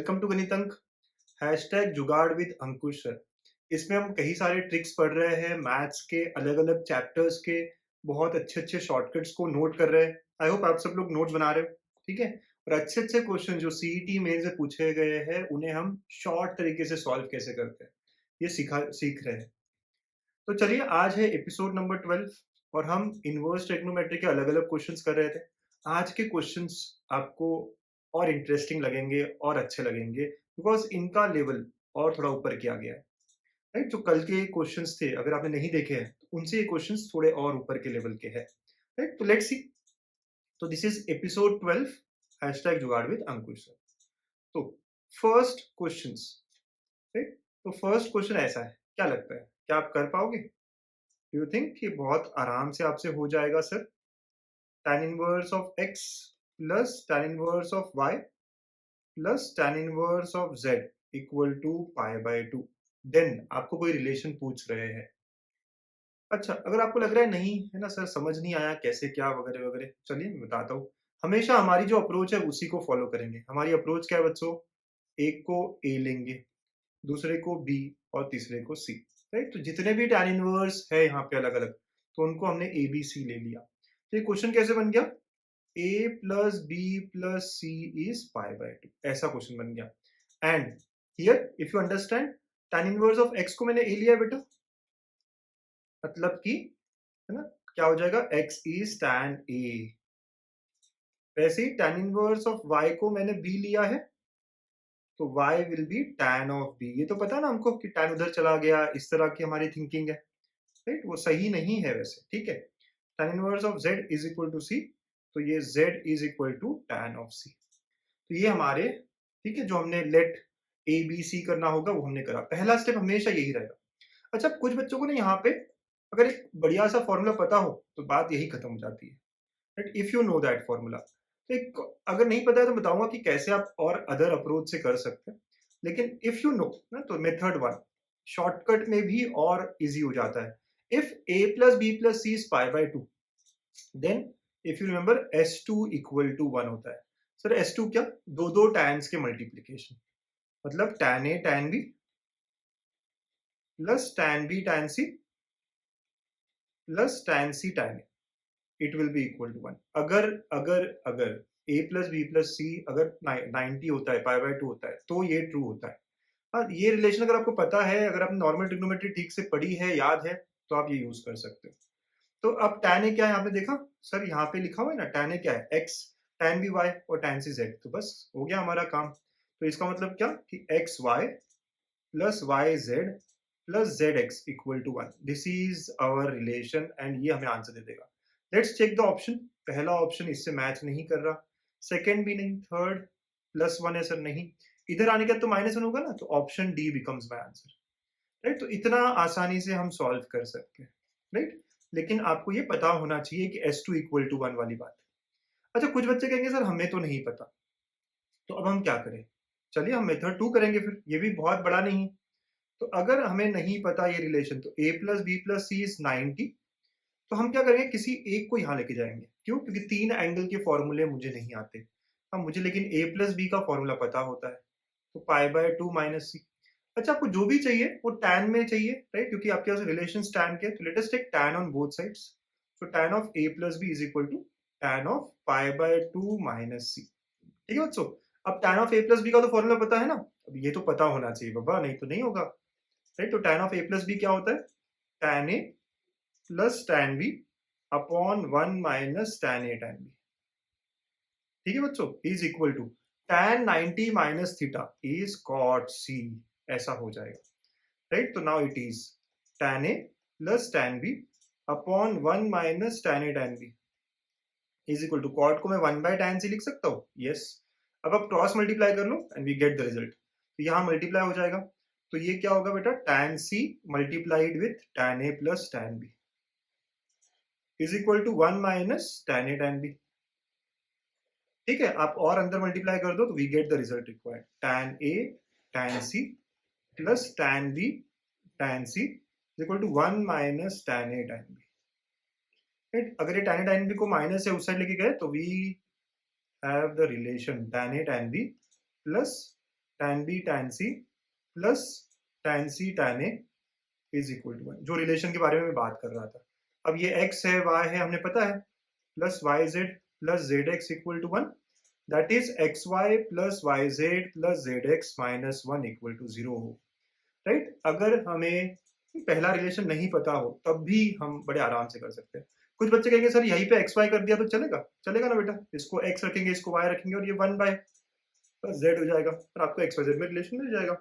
Welcome to गणितंक hashtag जुगाड़ with Ankush sir. इसमें हम कई सारे ट्रिक्स पढ़ रहे हैं मैथ्स के अलग अलग चैप्टर्स के। बहुत अच्छे अच्छे शॉर्टकट्स को नोट कर रहे हैं। आई होप आप सब लोग नोट्स बना रहे हो, ठीक है। और अच्छे अच्छे क्वेश्चन जो सीईटी मेन से पूछे गए हैं उन्हें हम शॉर्ट तरीके से सॉल्व कैसे करते हैं ये सीख रहे हैं। तो चलिए, आज है एपिसोड नंबर 12 और हम इनवर्स ट्रिग्नोमेट्री के अलग अलग क्वेश्चंस कर रहे थे। आज के क्वेश्चंस आपको और इंटरेस्टिंग लगेंगे और अच्छे लगेंगे बिकॉज इनका लेवल और थोड़ा ऊपर किया गया है। राइट, जो कल के क्वेश्चंस थे अगर आपने नहीं देखे हैं तो उनसे ये क्वेश्चंस थोड़े और ऊपर के लेवल के हैं। राइट, तो लेट्स सी। तो दिस इज एपिसोड 12 हैशटैग जुगाड़ विद अंकुश सर। तो फर्स्ट क्वेश्चंस। राइट, तो फर्स्ट क्वेश्चन ऐसा है, क्या लगता है क्या आप कर पाओगे? डू यू थिंक ये बहुत आराम से आपसे हो जाएगा sir? tan inverse of x प्लस tan इनवर्स ऑफ y प्लस tan inverse of z equal to pi by 2। Then आपको कोई रिलेशन पूछ रहे हैं। अच्छा, अगर आपको लग रहा है नहीं है ना सर, समझ नहीं आया कैसे क्या वगैरह वगैरह, चलिए मैं बताता हूँ। हमेशा हमारी जो अप्रोच है उसी को फॉलो करेंगे। हमारी अप्रोच क्या है बच्चों? एक को ए लेंगे, दूसरे को बी और तीसरे को सी। राइट, तो जितने भी tan इनवर्स है यहाँ पे अलग अलग, तो उनको हमने ए बी सी ले लिया। तो ये क्वेश्चन कैसे बन गया? A plus B plus C is pi by 2, ऐसा क्वेश्चन बन गया। And here if you understand, tan inverse of x को मैंने ए लिया है बेटा, मतलब कि है ना, क्या हो जाएगा? x is tan a। वैसे ही tan इनवर्स ऑफ y को मैंने b लिया है, तो y will be tan of b। ये तो पता है ना हमको कि tan उधर चला गया, इस तरह की हमारी थिंकिंग है। राइट, वो सही नहीं है वैसे, ठीक है। tan inverse of z is equal to c, तो ये z is equal to tan of c। तो ये हमारे, ठीक है, जो हमने लेट ए बी सी करना होगा वो हमने करा। पहला स्टेप हमेशा यही रहेगा। अच्छा, कुछ बच्चों को ना यहाँ पे अगर एक बढ़िया सा फॉर्मूला पता हो तो बात यही खत्म हो जाती है। Right, if you know that formula. तो एक, अगर नहीं पता है तो बताऊंगा कि कैसे आप और अदर अप्रोच से कर सकते हैं। लेकिन इफ यू नो ना, तो मेथड वन शॉर्टकट में भी और इजी हो जाता है। If a plus B plus C is pi by 2, then if you remember s2 equal to 1 होता है। सर s2 क्या? दो दो टैन्स के मल्टीप्लीकेशन, मतलब tan a tan b plus tan b tan c plus tan c tan a, it will be equal to 1। अगर अगर अगर a plus B plus C अगर 90 होता है, पाई बाय 2 होता है, तो ये ट्रू होता है। हाँ, ये रिलेशन अगर आपको पता है, अगर आपने नॉर्मल ट्रिग्नोमेट्री ठीक से पढ़ी है, याद है, तो आप ये यूज कर सकते हो। तो अब tan a क्या है आपने देखा? सर यहाँ पे लिखा हुआ है ना, tan a क्या है? x, tan b y और tan c z। तो बस हो गया हमारा काम। तो इसका मतलब क्या कि x y plus Y Z plus Z X equal to 1, this is our relation and ये हमें आंसर दे देगा। Let's check the option. पहला ऑप्शन इससे मैच नहीं कर रहा, सेकेंड भी नहीं, थर्ड प्लस 1 है सर, नहीं। इधर आने का तो -1 होगा ना, तो option D becomes my answer. Right, तो इतना आसानी से हम सॉल्व कर सकते हैं। राइट, लेकिन आपको ये पता होना चाहिए कि S2 इक्वल टू 1 वाली बात। अच्छा, कुछ बच्चे कहेंगे सर हमें तो नहीं पता, तो अब हम क्या करें? चलिए हम मेथड 2 करेंगे फिर, ये भी बहुत बड़ा नहीं है। तो अगर हमें नहीं पता ये रिलेशन, तो a plus B plus C is 90, तो हम क्या करेंगे? किसी एक को यहाँ लेके जाएंगे। क्यों? क्योंकि 3 एंगल के फॉर्मूले मुझे नहीं आते। हाँ, मुझे लेकिन a प्लस बी का फॉर्मूला पता होता है, तो पाई बाय 2 माइनस सी। अच्छा, आपको जो भी चाहिए वो tan में चाहिए, राइट, क्योंकि आपके पास रिलेशन tan के। तो let us take tan on both sides. तो tan of a plus b is equal to tan of pi by 2 minus c. ठीक है बच्चों, अब tan of a plus b का तो फॉर्मूला पता है ना, अब ये तो पता होना चाहिए बाबा, नहीं तो नहीं होगा। राइट, तो tan of a plus B क्या होता है? tan a plus tan b upon 1 minus tan a tan b। ठीक है बच्चों, is equal to tan 90 minus theta is cot c, ऐसा हो जाएगा। राइट, तो now it is tan a plus tan b upon 1 minus tan a tan b is equal to, cot को मैं 1 bye tan c लिख सकता हूँ, yes. अब आप क्रॉस मल्टीप्लाई कर लो and we get the result. तो यहाँ मल्टीप्लाई हो जाएगा, तो ये क्या होगा बेटा? tan c multiplied with tan a plus tan b is equal to 1 minus tan a tan b। ठीक है, आप और अंदर मल्टीप्लाई कर दो तो we get the result required, tan a tan c plus tan b tan c is equal to 1 minus tan a tan b। Right, अगर ये tan a tan b को माइनस से उस साइड लेके गए, तो we have the relation tan a tan b plus tan a tan c। ठीक है बच्चों, is equal to 1 minus tan a tan b। tan b tan c plus tan c tan a is equal to 1, जो relation के बारे में मैं बात कर रहा था। अब ये x है, y है, हमें पता है, plus Y Z plus Z X equal to 1, that is X Y plus Y Z plus Z X minus 1 equal to 0 हो, राइट। अगर हमें पहला रिलेशन नहीं पता हो तब भी हम बड़े आराम से कर सकते हैं। कुछ बच्चे कहेंगे सर यहीं पे एक्स वाई कर दिया तो चलेगा, चलेगा ना बेटा, इसको एक्स रखेंगे, इसको वाई रखेंगे और ये 1 बाय जेड हो जाएगा और आपको एक्स वाई जेड में रिलेशन मिल जाएगा।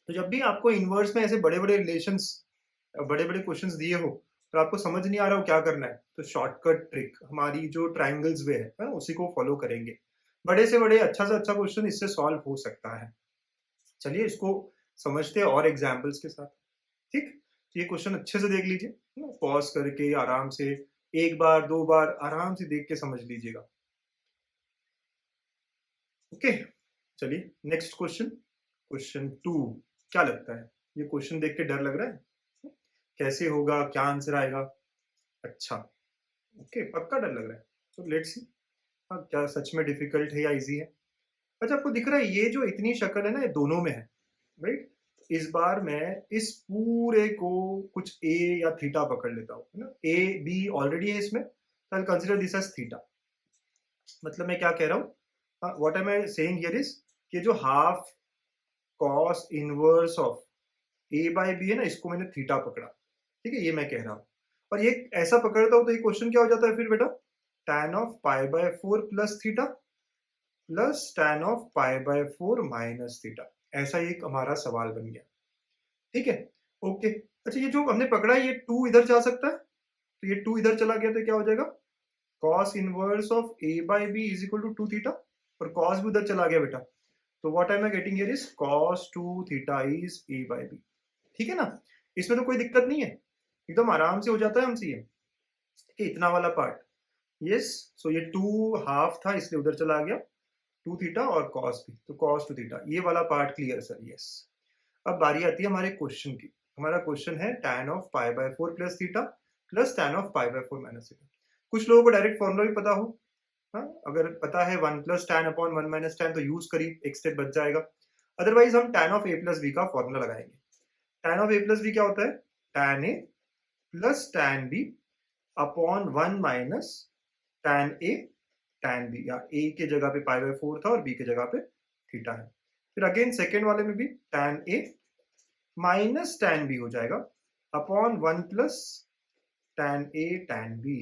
तो जब भी आपको इनवर्स में ऐसे बड़े बड़े रिलेशंस, बड़े बड़े क्वेश्चंस दिए हो और आपको समझ नहीं आ रहा हो क्या करना है, तो शॉर्टकट ट्रिक हमारी जो ट्रायंगल्स वे है ना, उसी को फॉलो करेंगे। बड़े से बड़े अच्छा से अच्छा क्वेश्चन इससे सॉल्व हो सकता है। चलिए इसको समझते हैं और एग्जाम्पल्स के साथ, ठीक। ये क्वेश्चन अच्छे से देख लीजिए, पॉज करके आराम से एक बार दो बार आराम से देख के समझ लीजिएगा। ओके, चलिए नेक्स्ट क्वेश्चन, क्वेश्चन 2। क्या लगता है, ये क्वेश्चन देख के डर लग रहा है? कैसे होगा, क्या आंसर आएगा? अच्छा, ओके, पक्का डर लग रहा है, तो लेट्स सी। हाँ, क्या सच में डिफिकल्ट है या इजी है? अच्छा, आपको दिख रहा है ये जो इतनी शक्ल है ना, ये दोनों में है, राइट। इस बार मैं इस पूरे को कुछ ए या थीटा पकड़ लेता हूँ, है ना। ए बी ऑलरेडी है इसमें, तो I consider this as theta. मतलब मैं क्या कह रहा हूँ, what am I saying here is, कि जो half cos inverse of A by B है ना, इसको मैंने थीटा पकड़ा, ठीक है, ये मैं कह रहा हूँ। और ये ऐसा पकड़ता हूँ तो ये क्वेश्चन क्या हो जाता है फिर बेटा, tan of pi by 4 plus theta plus tan of pi by 4 minus theta, ऐसा एक हमारा सवाल बन गया, ठीक है। ओके, अच्छा ये जो हमने पकड़ा है ये 2 इधर जा सकता है, तो ये 2 इधर चला गया तो क्या हो जाएगा, cos inverse of a by b is equal to 2 theta, और cos भी उधर चला गया बेटा, तो what I am getting here is cos 2 theta is a by b, ठीक है ना। इसमें तो कोई दिक्कत नहीं है, एकदम आराम से हो जाता है हमसे ये, कि इतना वाला पार्ट, यस। सो ये 2 हाफ था इसलिए उधर चला गया 2 थीटा, और cos भी, तो cos 2 थीटा, ये वाला पार्ट क्लियर सर, यस। अब बारी आती है हमारे क्वेश्चन की। हमारा क्वेश्चन है tan of pi by 4 plus theta plus tan of pi by 4 minus theta. कुछ लोगों को डायरेक्ट फॉर्मूला भी पता हो, हाँ, अगर पता है 1 plus tan upon 1 minus tan तो यूज करिए, एक स्टेप बच जाएगा। अदरवाइज हम tan of a plus b का फॉर्मूला लगाएंगे। tan of a plus b क्या होता है, tan a plus tan b upon 1 minus tan a tan b, या a के जगह पे पाई बाय 4 था और b के जगह पे थीटा है। फिर अगेन सेकेंड वाले में भी tan a minus tan b हो जाएगा upon 1 plus tan a tan b।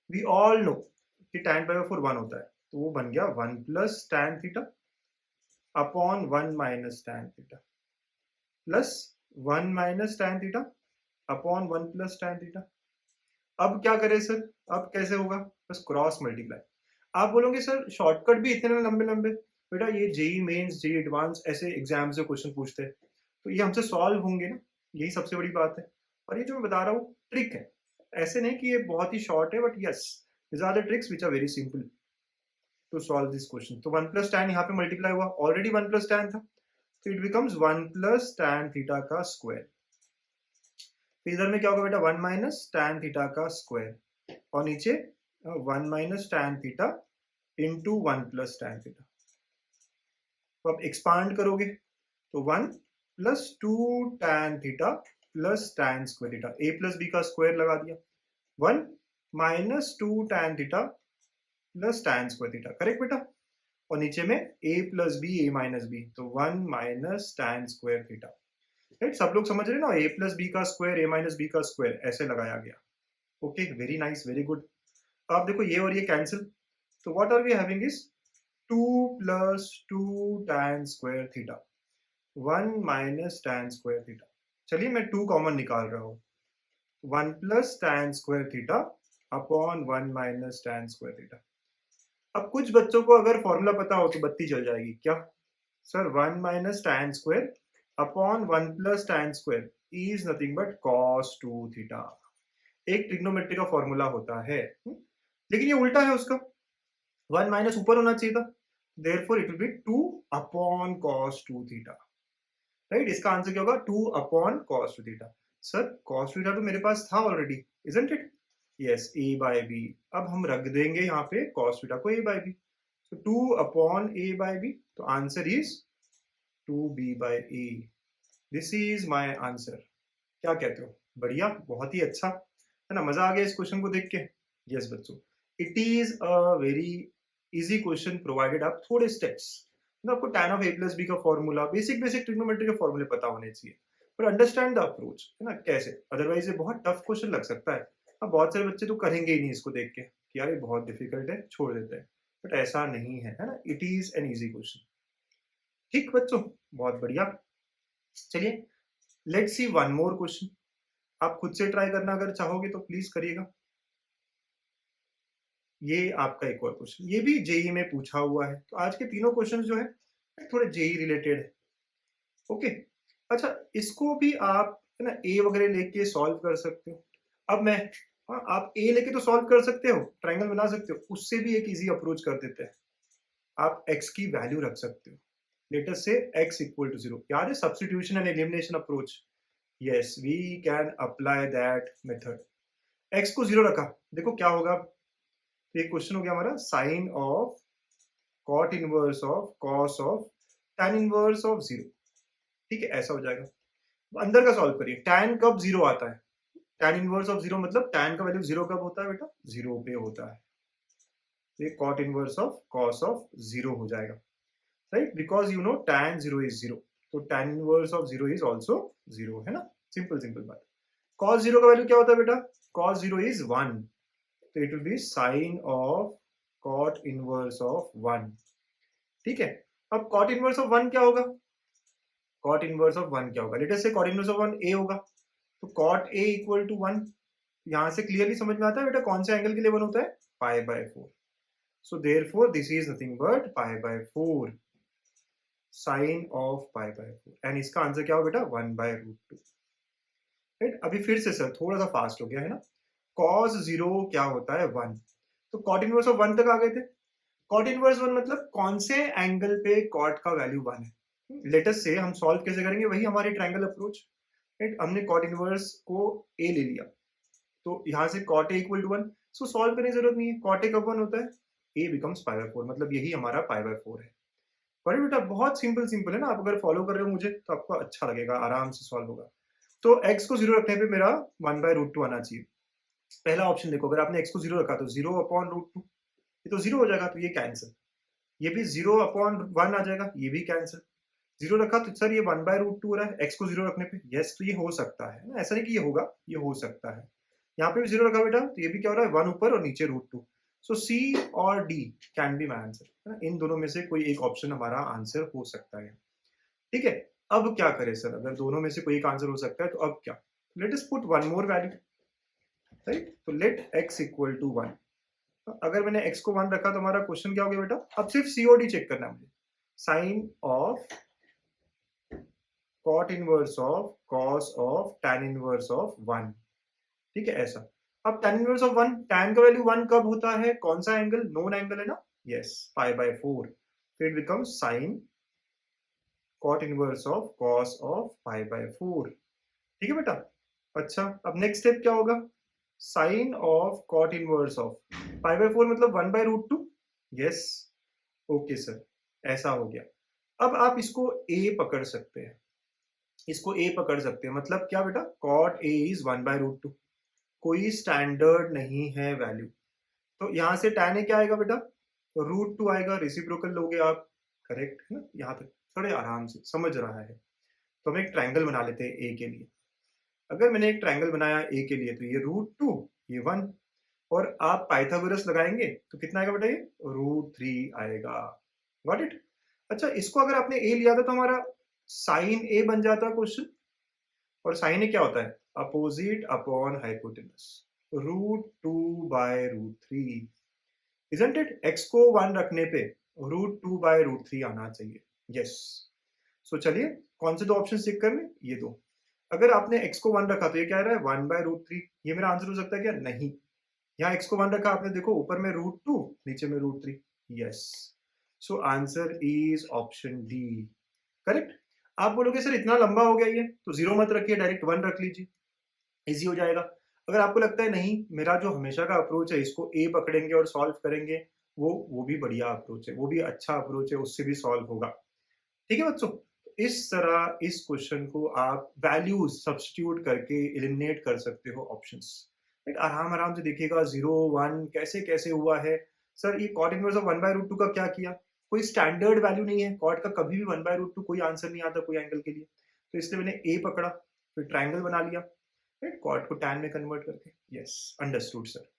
We all know कि tan पाई बाय 4 1 होता है, तो वो बन गया 1 plus tan theta upon 1 minus tan theta plus 1 minus tan theta upon 1 plus tan theta. अब क्या करें सर, अब कैसे होगा, बस क्रॉस मल्टीप्लाई। आप बोलोगे सर शॉर्टकट भी इतने लंबे लंबे, बेटा ये जेई मेंस जेई एडवांस ऐसे एग्जाम से क्वेश्चन पूछते हैं, तो ये हमसे सॉल्व होंगे ना, यही सबसे बड़ी बात है। और ये जो मैं बता रहा हूँ ट्रिक है, ऐसे नहीं कि ये बहुत ही शॉर्ट है, but yes these are the tricks which are very simple to solve this question. तो 1 प्लस tan यहाँ पे मल्टीप्लाई हुआ, ऑलरेडी 1 प्लस tan था, तो it becomes 1 plus tan theta का स्क्वायर। तो इधर में क्या होगा बेटा, 1 माइनस tan थीटा का स्क्वायर, और नीचे 1 minus tan theta into 1 plus tan theta. तो आप एक्सपांड करोगे तो 1 plus 2 tan theta plus tan square theta, a plus b का स्क्वायर लगा दिया, 1 minus 2 tan theta plus tan square theta, correct बेटा। और नीचे में a plus b a minus b, तो 1 minus tan square theta, right. सब लोग समझ रहे हैं ना, a प्लस b का स्क्वायर a माइनस b का स्क्वायर ऐसे लगाया गया। Okay, very nice, very good. आप देखो ये और ये कैंसिल, तो what are we having is 2 plus 2 tan square theta, 1 minus tan square theta. चलिए मैं 2 कॉमन निकाल रहा हूँ, 1 plus tan square theta upon 1 minus tan square theta. अब कुछ बच्चों को अगर फॉर्मूला पता हो तो बत्ती जल जाएगी, क्या sir 1 minus tan square upon 1 plus tan square is nothing but cos 2 theta, एक ट्रिग्नोमेट्री का फॉर्मूला होता है। लेकिन ये उल्टा है उसका, 1 माइनस ऊपर होना चाहिए था, therefore it will be 2 upon cos 2 theta, right. इसका आंसर क्या होगा, 2 upon cos 2 theta. Sir cos 2 theta तो मेरे पास था already, isn't it, yes, a by b। अब हम रख देंगे यहाँ पे cos थीटा को a बाय b, तो 2 अपॉन a बाय b, तो answer is 2b/a, this is my answer. क्या कहते हो? बढ़िया, बहुत ही अच्छा है ना। मजा आ गया इस क्वेश्चन को देख के। यस बच्चों, it is a very easy question provided आप थोड़े स्टेप्स, मतलब आपको tan ऑफ a+b का फॉर्मूला, बेसिक बेसिक ट्रिग्नोमेट्री के फॉर्मूले पता होने चाहिए, पर अंडरस्टैंड द अप्रोच, है ना, कैसे। अदरवाइज ये बहुत टफ क्वेश्चन लग सकता है। अब बहुत सारे बच्चे तो करेंगे ही नहीं इसको देख के कि यार ये बहुत डिफिकल्ट है, छोड़ देते हैं, बट ऐसा नहीं है, है ना। It is an easy question. ठीक बच्चों, बहुत बढ़िया। चलिए let's see one more question. आप खुद से ट्राई करना अगर चाहोगे तो प्लीज करिएगा। ये आपका एक और क्वेश्चन, ये भी जेई में पूछा हुआ है। तो आज के तीनों क्वेश्चन जो है थोड़े जेई रिलेटेड है। ओके, अच्छा, इसको भी आप है ना ए वगैरह लेके सॉल्व कर सकते हो। अब मैं, हाँ, आप ए लेके तो सॉल्व कर सकते हो, ट्रायंगल बना सकते हो, उससे भी एक इजी अप्रोच कर देते हैं। आप x की वैल्यू रख सकते हो। लेट अस से x इक्वल टू 0। याद है substitution and elimination approach? Yes, we can apply that method. x को 0 रखा, देखो क्या होगा। एक क्वेश्चन हो गया हमारा, sine of cot inverse of cos of tan inverse of 0। ठीक है, ऐसा हो जाएगा। अंदर का सॉल्व करिए। tan कब 0 आता है? tan इनवर्स ऑफ 0 मतलब tan का वैल्यू 0 कब होता है बेटा? 0 पे होता है। ये cot inverse of cos of 0 हो जाएगा, right, because you know tan 0 is 0, तो tan inverse of 0 is also 0, है ना। सिंपल सिंपल बात। cos 0 का वैल्यू क्या होता है बेटा? cos 0 इज 1, तो it will be sine of cot inverse of 1। ठीक है, अब cot इनवर्स ऑफ 1 क्या होगा? cot इनवर्स ऑफ 1 क्या होगा? लेट अस से cot इनवर्स ऑफ 1 a होगा, तो cot a इक्वल टू 1। यहां से क्लियरली समझ में आता है बेटा कौन से एंगल के लिए 1 होता है? π/4। so therefore this is nothing but π/4, sine of π/4, and इसका आंसर क्या होगा बेटा? 1/√2। राइट, अभी फिर से सर थोड़ा सा फास्ट हो गया है ना। cos 0 क्या होता है? 1। तो cot इनवर्स ऑफ 1 तक आ गए थे। cot इनवर्स 1 मतलब कौन से एंगल पे cot का वैल्यू 1 है। लेट अस से हम सॉल्व कैसे करेंगे? वही हमारी ट्रायंगल अप्रोच। राइट, हमने cot इनवर्स को a ले लिया, तो यहाँ से cot a equal to 1, so solve करने की जरूरत नहीं है। cot a कब 1 होता है? a बिकम्स π/4, मतलब यही हमारा π/4 है। बड़े बेटा बहुत सिंपल सिंपल है ना, आप अगर फॉलो कर रहे हो मुझे तो आपको अच्छा लगेगा, आराम से सॉल्व होगा। तो x को 0 रखने पे मेरा 1/√2 आना चाहिए। पहला ऑप्शन देखो, अगर आपने x को 0 रखा तो 0/√2, ये तो 0 हो जाएगा, तो ये कैंसिल। ये भी 0/1 आ जाएगा, ये भी कैंसिल। 0 रखा तो सर ये 1/√2 हो रहा है x को 0 रखने पे। यस, तो ये हो सकता है ना, ऐसा नहीं कि ये होगा, ये हो सकता है। यहाँ पे भी 0 रखा बेटा, तो ये भी क्या हो रहा है? 1 ऊपर और नीचे √2। सो C और D can be my answer, है ना। इन दोनों में से कोई एक ऑप्शन हमारा आंसर हो सकता है। ठीक है, अब क्या करें सर? अगर दोनों में से कोई एक आंसर हो सकता है तो अब क्या? Let us put one more value, right. तो लेट x इक्वल टू 1। अगर मैंने x को 1 रखा तो हमारा क्वेश्चन क्या हो गया बेटा? अब सिर्फ COD चेक करना है मुझे। Sine of cot inverse of cos of tan inverse of 1। ठीक है, ऐसा। अब tan इनवर्स ऑफ 1, tan का वैल्यू 1 कब होता है? कौन सा एंगल? नोन एंगल है ना। यस, π/4, फिर it becomes sine cot inverse of cos of π/4। ठीक है बेटा। अच्छा, अब नेक्स्ट स्टेप क्या होगा? Sine of cot inverse of π/4 मतलब 1/√2। यस, ओके सर, ऐसा हो गया। अब आप इसको a पकड़ सकते हैं, इसको a पकड़ सकते हैं, मतलब क्या बेटा? cot a इज 1/√2, कोई स्टैंडर्ड नहीं है वैल्यू। तो यहाँ से tan a क्या आएगा बेटा? √2 आएगा। रेसिप्रोकल लोगे आप, करेक्ट है ना। यहाँ तक थोड़े आराम से समझ रहा है। तो हम एक ट्रायंगल बना लेते हैं a के लिए। अगर मैंने एक ट्रायंगल बनाया a के लिए, तो ये √2, ये 1, और आप पाइथागोरस लगाएंगे तो कितना आएगा बेटा? ये √3 आएगा। Got it? अच्छा, इसको अगर आपने a लिया था तो हमारा साइन a बन जाता क्वेश्चन, और साइन a क्या होता है? Opposite upon hypotenuse, √2/√3। Isn't it? x को 1 रखने पे √2/√3 आना चाहिए। यस, सो चलिए कौन से दो ऑप्शन चेक कर लें? ये दो। अगर आपने x को 1 रखा तो ये क्या रहा है? 1/√3। ये मेरा आंसर हो सकता है क्या? नहीं। यहाँ x को 1 रखा आपने, देखो ऊपर में √2, नीचे में √3। Yes, so answer is option D, correct. आप बोलोगे सर इतना लंबा हो गया ये, तो 0 मत रखिए, डायरेक्ट 1 रख लीजिए, इजी हो जाएगा। अगर आपको लगता है नहीं, मेरा जो हमेशा का अप्रोच है, इसको a पकड़ेंगे और सॉल्व करेंगे, वो भी बढ़िया अप्रोच है, वो भी अच्छा अप्रोच है, उससे भी सॉल्व होगा। ठीक है बच्चों, इस तरह इस क्वेश्चन को आप वैल्यूज सब्स्टिट्यूट करके एलिमिनेट कर सकते हो ऑप्शंस। राइट, आराम आराम से देखिएगा 0 1 कैसे कैसे हुआ है। सर ये कॉट इनवर्स ऑफ 1/√2 का क्या किया? कोई स्टैंडर्ड वैल्यू नहीं है कॉट का, कभी भी 1/√2 कोई आंसर नहीं आता कोई एंगल के लिए, तो इसलिए मैंने ए पकड़ा, फिर ट्राइंगल बना लिया, राइट, कॉट को टैन में कन्वर्ट करके। यस, अंडरस्टूड सर,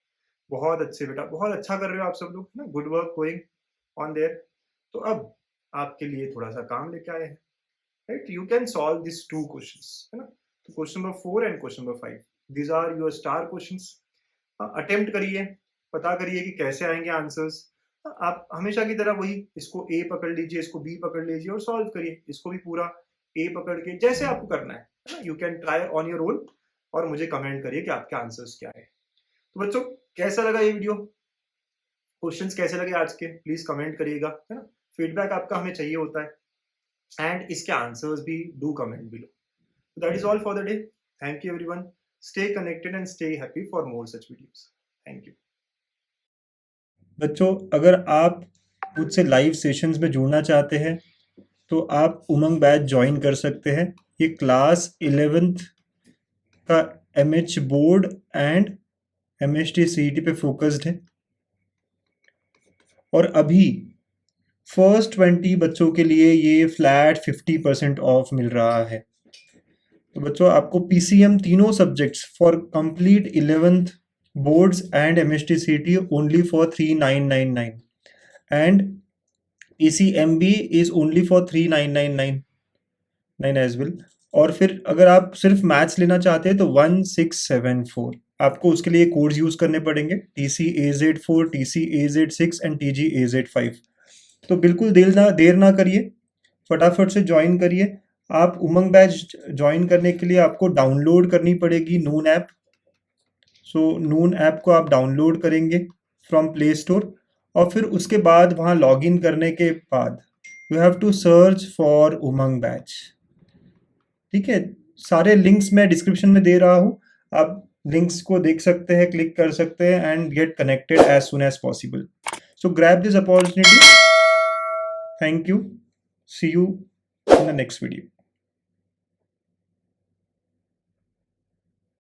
बहुत अच्छे बेटा, बहुत अच्छा कर रहे हो आप सब लोग ना, good work going on their. तो अब आपके लिए थोड़ा सा काम लेके आए हैं, right, you can solve this two questions, है ना। तो question number 4 and question number 5, these are your star questions. Attempt करिए, पता करिए कि कैसे आएंगे आंसर्स। आप हमेशा की तरह वही, इसको ए पकड़ लीजिए, इसको बी पकड़ लीजिए और सॉल्व करिए, इसको भी पूरा ए पकड़ के, जैसे आपको करना है ना, you can try on your own, और मुझे कमेंट करिए कि आपके आंसर्स क्या है। तो बच्चों कैसा लगा ये वीडियो, क्वेश्चंस कैसे लगे आज के, प्लीज कमेंट करिएगा, है ना, फीडबैक आपका हमें चाहिए होता है, एंड इसके आंसर्स भी do comment below. That is all for the day, thank you everyone, stay connected and stay happy for more such videos, thank you. बच्चों अगर आप मुझसे लाइव सेशंस में जुड़ना चाहते हैं तो आप उमंग बैच ज्वाइन कर सकते हैं। ये क्लास 11th का MH board and MHT CET पे फोकस्ड है, और अभी फर्स्ट 20 बच्चों के लिए ये फ्लैट 50% ऑफ मिल रहा है। तो बच्चों आपको PCM तीनों subjects for complete 11th boards and MHT CET only for 3999, and ECMB is only for 3999 as well। और फिर अगर आप सिर्फ मैथ्स लेना चाहते हैं तो 1674, आपको उसके लिए कोड्स यूज करने पड़ेंगे, TCAZ4, TCAZ6 एंड TGAZ5। तो बिल्कुल देर ना करिए, फटाफट से ज्वाइन करिए। आप उमंग बैच ज्वाइन करने के लिए आपको डाउनलोड करनी पड़ेगी नून ऐप। सो नून ऐप को आप डाउनलोड करेंगे फ्रॉम प्ले स्टोर, और फिर उसके बाद वहाँ लॉगिन करने के बाद you have to search for Umang batch. ठीक है, सारे लिंक्स मैं डिस्क्रिप्शन में दे रहा हूँ, आप लिंक्स को देख सकते हैं, क्लिक कर सकते हैं and get connected as soon as possible. So grab this opportunity, thank you, see you in the next video.